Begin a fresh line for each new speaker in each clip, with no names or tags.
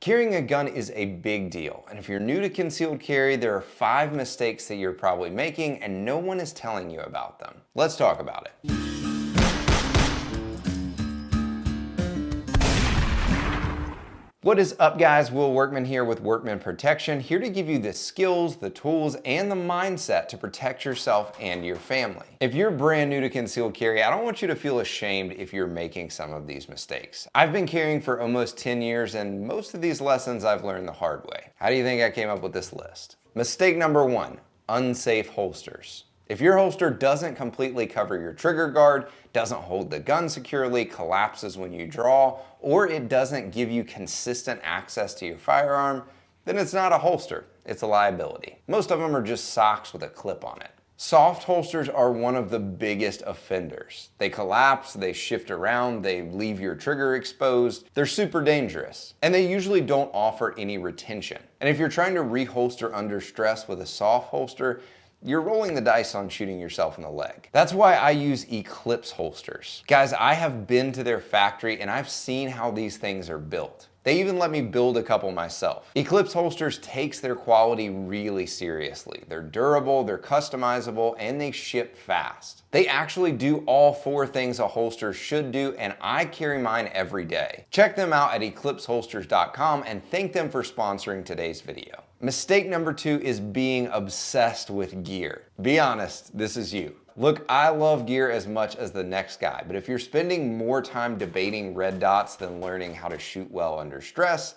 Carrying a gun is a big deal, and if you're new to concealed carry, there are 5 mistakes that you're probably making and no one is telling you about them. Let's talk about it. What is up, guys? Will Workman here with Workman Protection, here to give you the skills, the tools, and the mindset to protect yourself and your family. If you're brand new to concealed carry, I don't want you to feel ashamed if you're making some of these mistakes. I've been carrying for almost 10 years, and most of these lessons I've learned the hard way. How do you think I came up with this list? Mistake number 1, unsafe holsters. If your holster doesn't completely cover your trigger guard, doesn't hold the gun securely, collapses when you draw, or it doesn't give you consistent access to your firearm, then it's not a holster, it's a liability. Most of them are just socks with a clip on it. Soft holsters are one of the biggest offenders. They collapse, they shift around, they leave your trigger exposed. They're super dangerous, and they usually don't offer any retention. And if you're trying to reholster under stress with a soft holster, you're rolling the dice on shooting yourself in the leg. That's why I use Eclipse holsters. Guys, I have been to their factory and I've seen how these things are built. They even let me build a couple myself. Eclipse holsters takes their quality really seriously. They're durable, they're customizable, and they ship fast. They actually do all 4 things a holster should do, and I carry mine every day. Check them out at eclipseholsters.com and thank them for sponsoring today's video. Mistake number 2 is being obsessed with gear. Be honest, this is you. Look, I love gear as much as the next guy, but if you're spending more time debating red dots than learning how to shoot well under stress,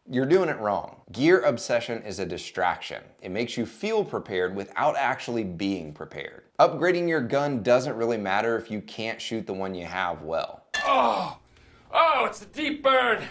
you're doing it wrong. Gear obsession is a distraction. It makes you feel prepared without actually being prepared. Upgrading your gun doesn't really matter if you can't shoot the one you have well.
Oh, it's a deep burn.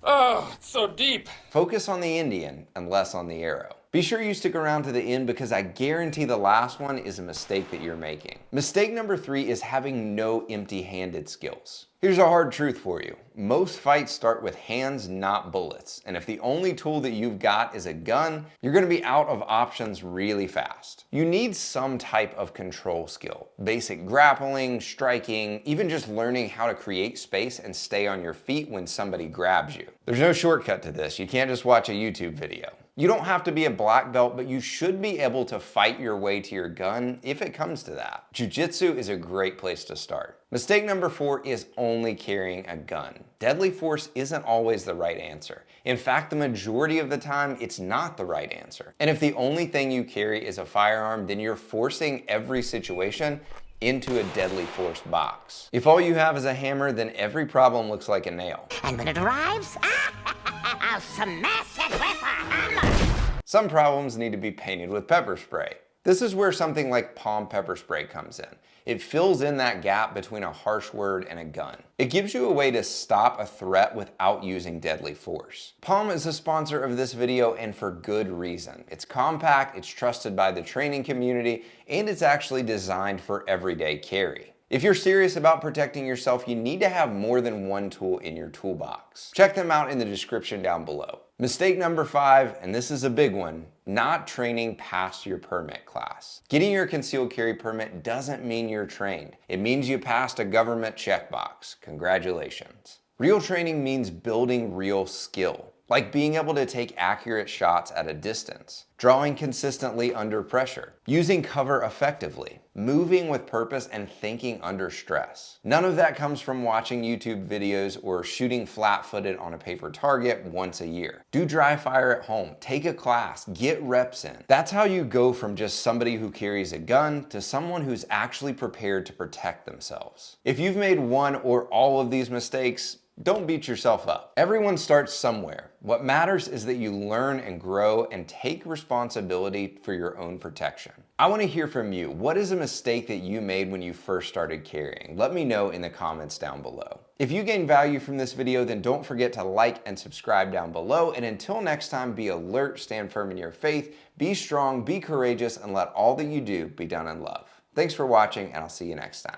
Oh, it's so deep.
Focus on the Indian and less on the arrow. Be sure you stick around to the end because I guarantee the last one is a mistake that you're making. Mistake number 3 is having no empty-handed skills. Here's a hard truth for you. Most fights start with hands, not bullets. And if the only tool that you've got is a gun, you're gonna be out of options really fast. You need some type of control skill. Basic grappling, striking, even just learning how to create space and stay on your feet when somebody grabs you. There's no shortcut to this. You can't just watch a YouTube video. You don't have to be a black belt, but you should be able to fight your way to your gun if it comes to that. Jiu-jitsu is a great place to start. Mistake number 4 is only carrying a gun. Deadly force isn't always the right answer. In fact, the majority of the time, it's not the right answer. And if the only thing you carry is a firearm, then you're forcing every situation into a deadly force box. If all you have is a hammer, then every problem looks like a nail.
And when it arrives, I'll smash it with a hammer.
Some problems need to be painted with pepper spray. This is where something like POM Pepper Spray comes in. It fills in that gap between a harsh word and a gun. It gives you a way to stop a threat without using deadly force. POM is a sponsor of this video, and for good reason. It's compact, it's trusted by the training community, and it's actually designed for everyday carry. If you're serious about protecting yourself, you need to have more than one tool in your toolbox. Check them out in the description down below. Mistake number 5, and this is a big one, not training past your permit class. Getting your concealed carry permit doesn't mean you're trained. It means you passed a government checkbox. Congratulations. Real training means building real skill, like being able to take accurate shots at a distance, drawing consistently under pressure, using cover effectively, moving with purpose, and thinking under stress. None of that comes from watching YouTube videos or shooting flat-footed on a paper target once a year. Do dry fire at home, take a class, get reps in. That's how you go from just somebody who carries a gun to someone who's actually prepared to protect themselves. If you've made one or all of these mistakes, don't beat yourself up. Everyone starts somewhere. What matters is that you learn and grow and take responsibility for your own protection. I want to hear from you. What is a mistake that you made when you first started carrying? Let me know in the comments down below. If you gain value from this video, then don't forget to like and subscribe down below. And until next time, be alert, stand firm in your faith, be strong, be courageous, and let all that you do be done in love. Thanks for watching, and I'll see you next time.